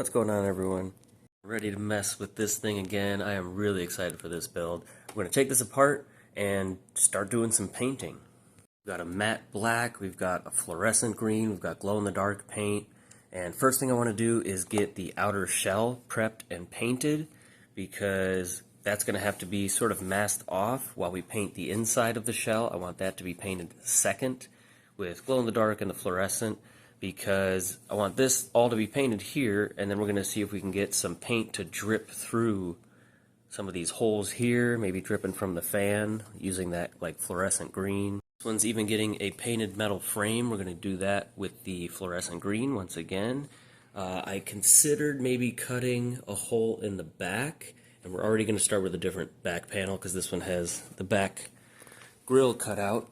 What's going on, everyone? Ready to mess with this thing again. I am really excited for this build. We're going to take this apart and start doing some painting. We've got a matte black, we've got a fluorescent green, we've got glow-in-the-dark paint, and first thing I want to do is get the outer shell prepped and painted, because that's going to have to be sort of masked off while we paint the inside of the shell. I want that to be painted second with glow-in-the-dark and the fluorescent, because I want this all to be painted here, and then we're going to see if we can get some paint to drip through some of these holes here, maybe dripping from the fan using that like fluorescent green. This one's even getting a painted metal frame. We're going to do that with the fluorescent green once again. I considered maybe cutting a hole in the back, and we're already going to start with a different back panel because this one has the back grill cut out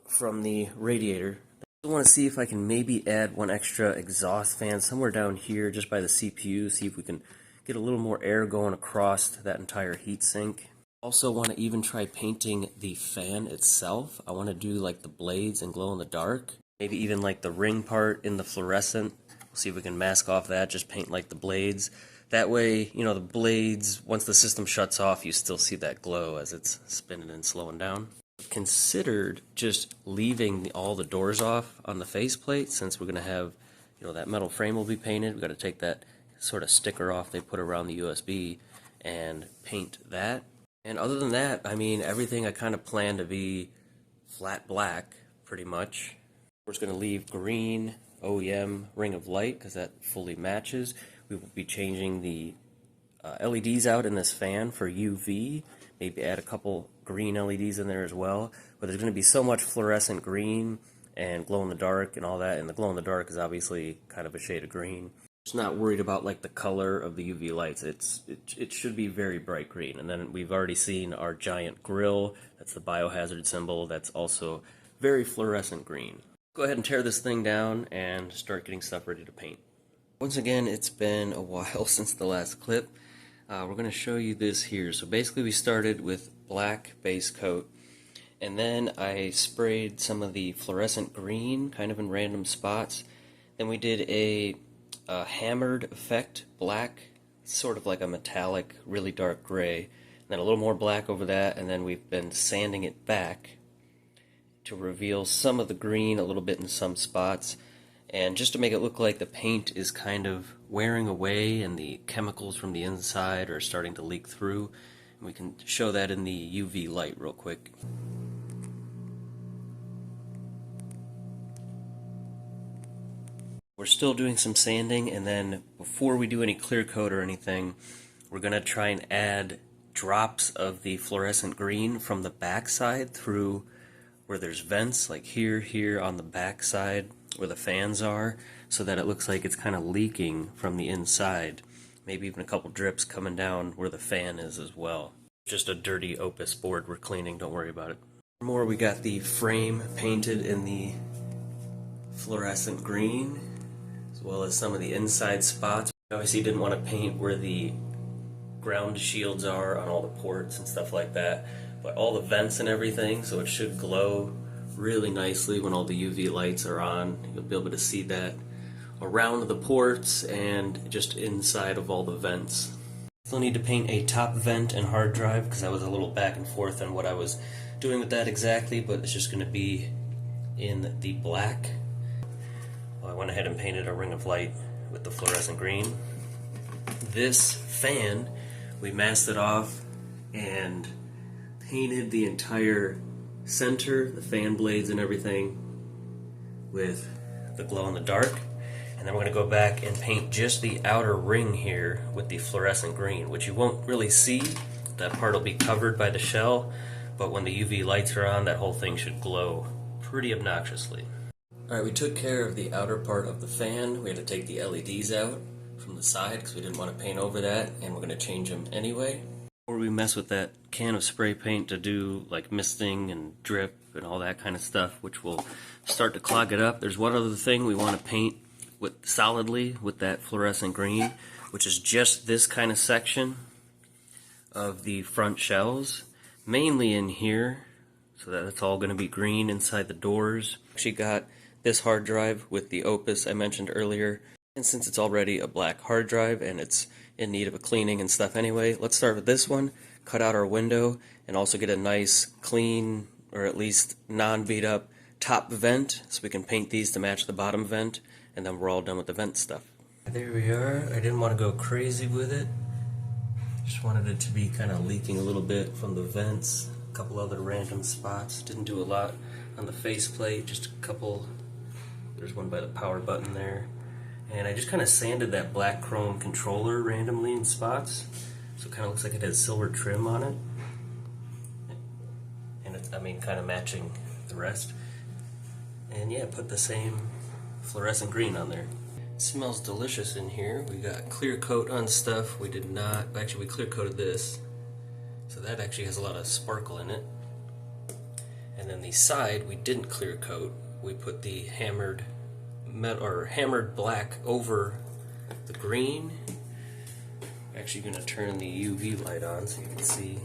from the radiator. I want to see if I can maybe add one extra exhaust fan somewhere down here just by the CPU, see if we can get a little more air going across that entire heatsink. Also want to even try painting the fan itself. I want to do like the blades and glow in the dark, maybe even like the ring part in the fluorescent. We'll see if we can mask off that, just paint like the blades. That way, you know, the blades, once the system shuts off, you still see that glow as it's spinning and slowing down. Considered just leaving all the doors off on the faceplate, since we're going to have, you know, that metal frame will be painted. We've got to take that sort of sticker off they put around the USB and paint that. And other than that, I mean, everything I kind of plan to be flat black pretty much. We're just going to leave green OEM ring of light because that fully matches. We will be changing the LEDs out in this fan for UV. Maybe add a couple green LEDs in there as well, but there's going to be so much fluorescent green and glow-in-the-dark and all that, and the glow-in-the-dark is obviously kind of a shade of green. Just not worried about like the color of the UV lights. It should be very bright green. And then we've already seen our giant grill, that's the biohazard symbol, that's also very fluorescent green. Go ahead and tear this thing down and start getting stuff ready to paint. Once again, it's been a while since the last clip. We're going to show you this here. So basically we started with black base coat, and then I sprayed some of the fluorescent green kind of in random spots. Then we did a hammered effect black, sort of like a metallic, really dark gray, and then a little more black over that, and then we've been sanding it back to reveal some of the green a little bit in some spots. And just to make it look like the paint is kind of wearing away and the chemicals from the inside are starting to leak through. And we can show that in the UV light real quick. We're still doing some sanding, and then before we do any clear coat or anything, we're going to try and add drops of the fluorescent green from the back side through where there's vents, like here on the back side where the fans are, so that it looks like it's kind of leaking from the inside. Maybe even a couple drips coming down where the fan is as well. Just a dirty Opus board we're cleaning, don't worry about it. More, we got the frame painted in the fluorescent green, as well as some of the inside spots. Obviously didn't want to paint where the ground shields are on all the ports and stuff like that, but all the vents and everything, so it should glow really nicely when all the UV lights are on. You'll be able to see that around the ports and just inside of all the vents. Still need to paint a top vent and hard drive because I was a little back and forth on what I was doing with that exactly, but it's just going to be in the black. Well, I went ahead and painted a ring of light with the fluorescent green. This fan, we masked it off and painted the entire center, the fan blades and everything, with the glow in the dark. And then we're going to go back and paint just the outer ring here with the fluorescent green, which you won't really see. That part will be covered by the shell, but when the UV lights are on, that whole thing should glow pretty obnoxiously. Alright, we took care of the outer part of the fan. We had to take the LEDs out from the side because we didn't want to paint over that, and we're going to change them anyway. Before we mess with that can of spray paint to do like misting and drip and all that kind of stuff, which will start to clog it up, there's one other thing we want to paint with solidly with that fluorescent green, which is just this kind of section of the front shells, mainly in here, so that's all going to be green inside the doors. Actually got this hard drive with the Opus I mentioned earlier, And since it's already a black hard drive and it's in need of a cleaning and stuff anyway, let's start with this one, cut out our window, and also get a nice clean, or at least non-beat up top vent so we can paint these to match the bottom vent, and then we're all done with the vent stuff. There we are. I didn't want to go crazy with it. Just wanted it to be kind of leaking a little bit from the vents, a couple other random spots. Didn't do a lot on the faceplate, just a couple. There's one by the power button there. And I just kind of sanded that black chrome controller randomly in spots, so it kind of looks like it has silver trim on it. And it's, kind of matching the rest. And yeah, put the same fluorescent green on there. It smells delicious in here. We got clear coat on stuff. We did not, actually we clear coated this, so that actually has a lot of sparkle in it. And then the side we didn't clear coat. We put the hammered metal, or hammered black over the green. I'm actually going to turn the UV light on so you can see.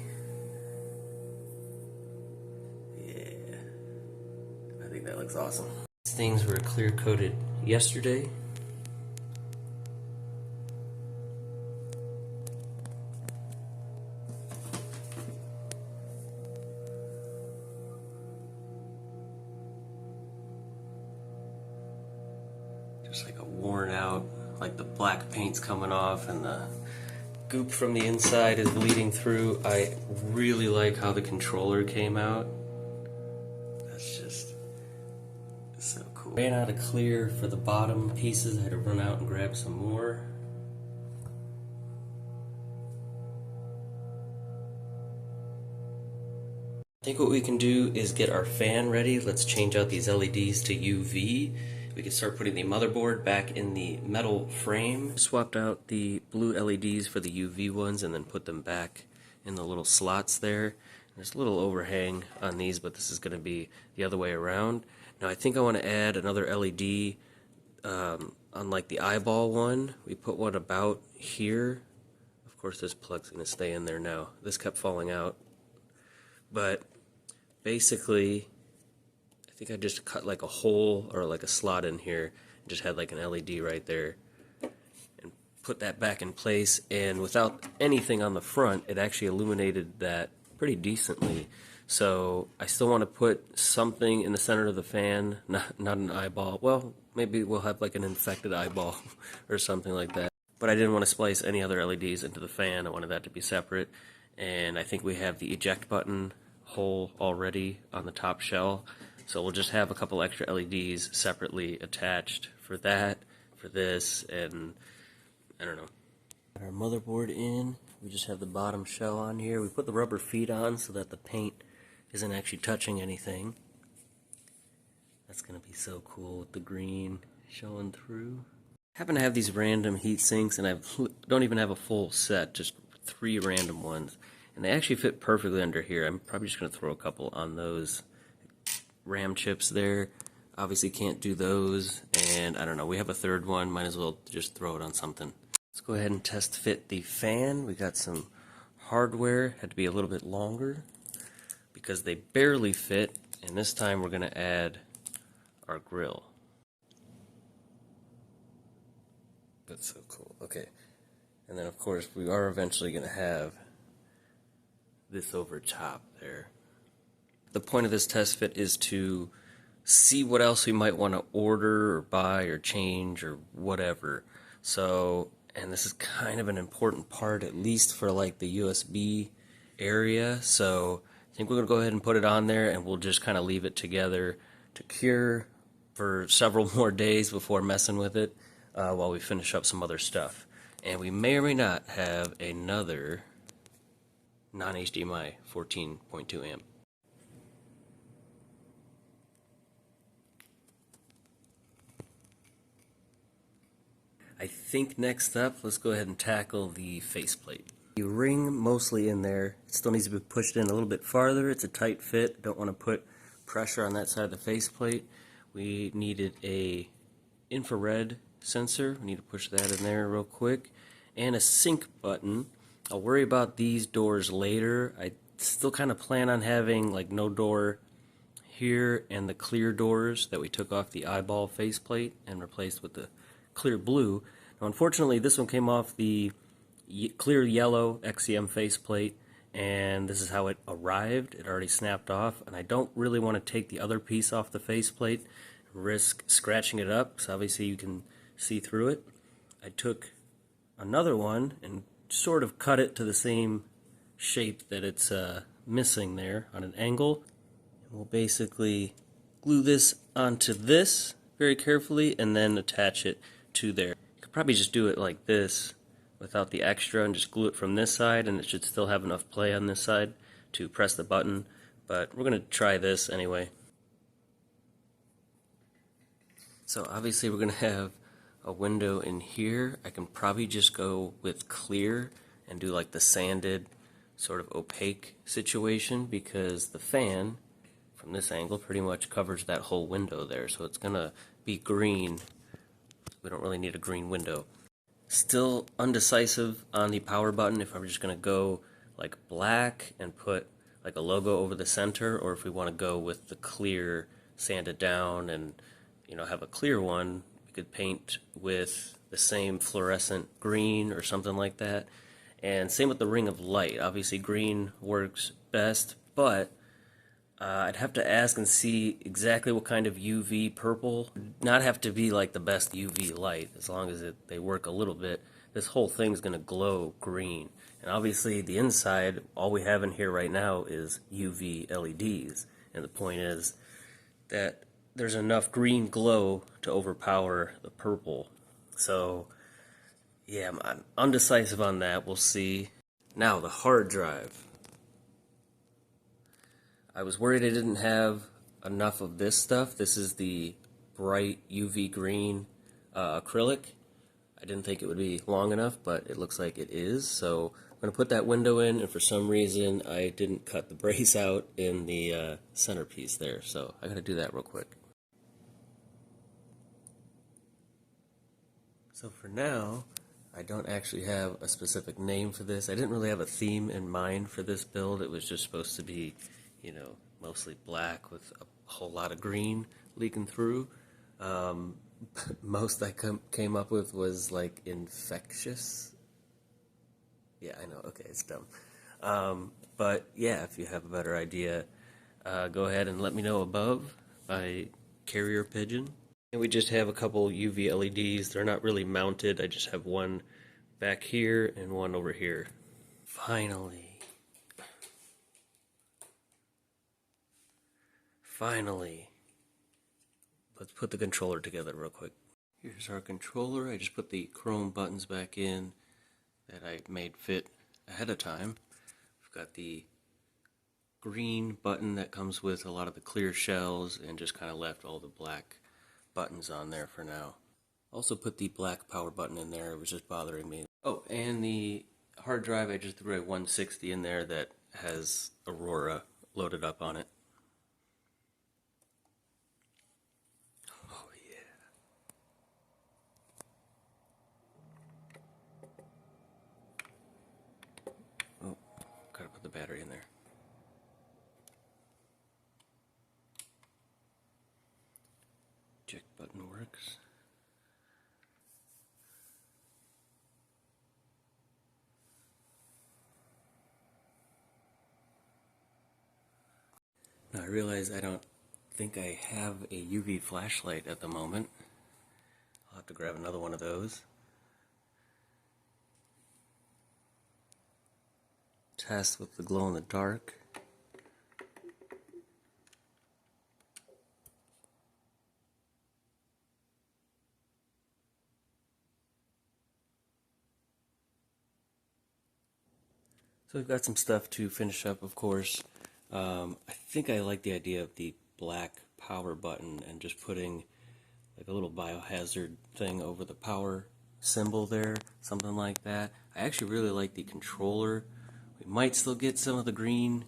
Yeah, I think that looks awesome. These things were clear coated yesterday. Just like a worn out, like the black paint's coming off and the goop from the inside is bleeding through. I really like how the controller came out. That's just so cool. Ran out of clear for the bottom pieces. I had to run out and grab some more. I think what we can do is get our fan ready. Let's change out these LEDs to UV. We can start putting the motherboard back in the metal frame. Swapped out the blue LEDs for the UV ones and then put them back in the little slots there. There's a little overhang on these, but this is going to be the other way around. Now I think I want to add another LED on like the eyeball one. We put one about here. Of course this plug's going to stay in there now. This kept falling out. But basically, I think I just cut like a hole or like a slot in here and just had like an LED right there and put that back in place, and without anything on the front it actually illuminated that pretty decently. So I still want to put something in the center of the fan, not an eyeball. Well, maybe we'll have like an infected eyeball or something like that. But I didn't want to splice any other LEDs into the fan. I wanted that to be separate. And I think we have the eject button hole already on the top shell. So we'll just have a couple extra LEDs separately attached for that, for this, and I don't know. Got our motherboard in. We just have the bottom shell on here. We put the rubber feet on so that the paint isn't actually touching anything. That's going to be so cool with the green showing through. I happen to have these random heat sinks, and I don't even have a full set, just 3 random ones. And they actually fit perfectly under here. I'm probably just going to throw a couple on those RAM chips there. Obviously can't do those, and I don't know, we have a third one, might as well just throw it on something. Let's go ahead and test fit the fan. We got some hardware, had to be a little bit longer because they barely fit, and this time we're going to add our grill. That's so cool. Okay, and then of course we are eventually going to have this over top there. The point of this test fit is to see what else we might want to order or buy or change or whatever. So, and this is kind of an important part, at least for like the USB area. So I think we're going to go ahead and put it on there, and we'll just kind of leave it together to cure for several more days before messing with it while we finish up some other stuff. And we may or may not have another non-HDMI 14.2 amp. I think next up, let's go ahead and tackle the faceplate. The ring mostly in there. It still needs to be pushed in a little bit farther. It's a tight fit. Don't want to put pressure on that side of the faceplate. We needed a infrared sensor. We need to push that in there real quick. And a sync button. I'll worry about these doors later. I still kind of plan on having like no door here and the clear doors that we took off the eyeball faceplate and replaced with the clear blue. Now, unfortunately, this one came off the clear yellow XCM faceplate, and this is how it arrived. It already snapped off, and I don't really want to take the other piece off the faceplate and risk scratching it up, because obviously you can see through it. I took another one and sort of cut it to the same shape that it's missing there on an angle. And we'll basically glue this onto this very carefully and then attach it to there. You could probably just do it like this without the extra and just glue it from this side, and it should still have enough play on this side to press the button, but we're going to try this anyway. So obviously we're going to have a window in here. I can probably just go with clear and do like the sanded sort of opaque situation, because the fan from this angle pretty much covers that whole window there, so it's gonna be green. We don't really need a green window. Still undecisive on the power button if I'm just gonna go like black and put like a logo over the center, or if we want to go with the clear sanded down and have a clear one. We could paint with the same fluorescent green or something like that. And same with the ring of light. Obviously green works best, but I'd have to ask and see exactly what kind of UV purple. Not have to be like the best UV light, as long as they work a little bit. This whole thing's going to glow green. And obviously the inside, all we have in here right now is UV LEDs. And the point is that there's enough green glow to overpower the purple. So yeah, I'm undecisive on that. We'll see. Now, the hard drive. I was worried I didn't have enough of this stuff. This is the bright UV green acrylic. I didn't think it would be long enough, but it looks like it is. So I'm going to put that window in, and for some reason I didn't cut the brace out in the centerpiece there. So I got to do that real quick. So for now, I don't actually have a specific name for this. I didn't really have a theme in mind for this build. It was just supposed to be, mostly black with a whole lot of green leaking through. Most I came up with was like infectious. Yeah, I know. Okay, it's dumb. But yeah, if you have a better idea, go ahead and let me know above by carrier pigeon. And we just have a couple UV LEDs. They're not really mounted. I just have one back here and one over here. Finally. Let's put the controller together real quick. Here's our controller. I just put the chrome buttons back in that I made fit ahead of time. We've got the green button that comes with a lot of the clear shells, and just kind of left all the black buttons on there for now. Also put the black power button in there. It was just bothering me. Oh, and the hard drive, I just threw a 160 in there that has Aurora loaded up on it. Oh yeah. Oh, gotta put the battery in there. Eject button works. Now I realize I don't think I have a UV flashlight at the moment. I'll have to grab another one of those. Test with the glow in the dark. So we've got some stuff to finish up, of course. I think I like the idea of the black power button and just putting like a little biohazard thing over the power symbol there, something like that. I actually really like the controller. We might still get some of the green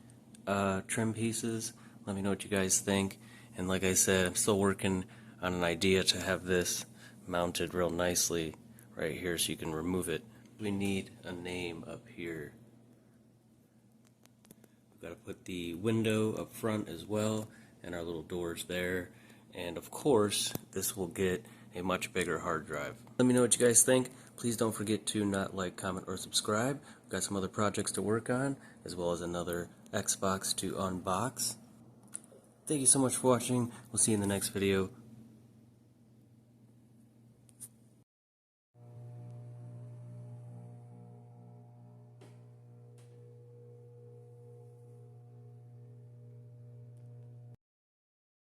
trim pieces. Let me know what you guys think. And like I said, I'm still working on an idea to have this mounted real nicely right here so you can remove it. We need a name up here. We've got to put the window up front as well, and our little doors there. And of course, this will get a much bigger hard drive. Let me know what you guys think. Please don't forget to not like, comment, or subscribe. We've got some other projects to work on, as well as another Xbox to unbox. Thank you so much for watching. We'll see you in the next video.